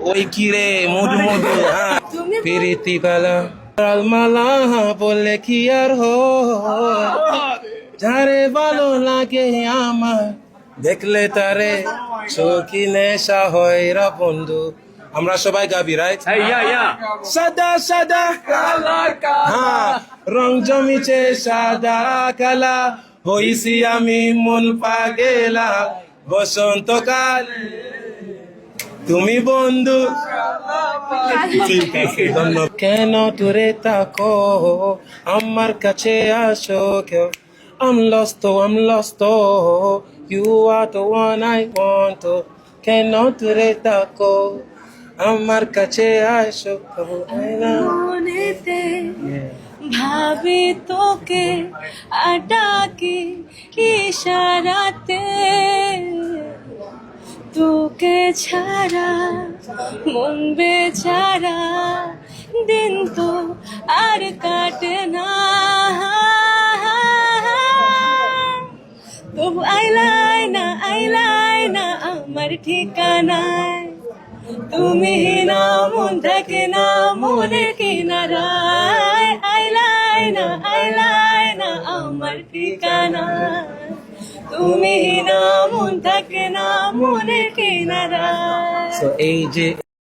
ওই কিরে মধু মধু হ্যাঁ প্রীতি কালা মালা বললে কি আর যারে ভালো লাগে আমার দেখলে তারে চোখি নেশা হয় রা বন্ধু। আমরা সবাই গাবি রাইট সাদা সাদা হ্যাঁ রং জমিছে সাদা কালা হইছি আমি মন পাগেলা বসন্তকাল তুমি বন্ধু ঠিক আছে ধন্যবাদ। কেন দূরে থাকো আমার কাছে আসো কেউ I'm lost, you are the one I want, কেন দূরে থাকো আমার কাছে আসো মনেতে ভাবি তোকে আডাকি ইশারাতে তোকে ছাড়া মন বেচারা দিন তো আর কাটে না তবু আইলাই না আমার ঠিকানায় তুমি না মন থাকে না মনে কিনারায় আইলাই না আমার ঠিকানায় তুমি না মন থাকে না মনে কিনারায়। এই যে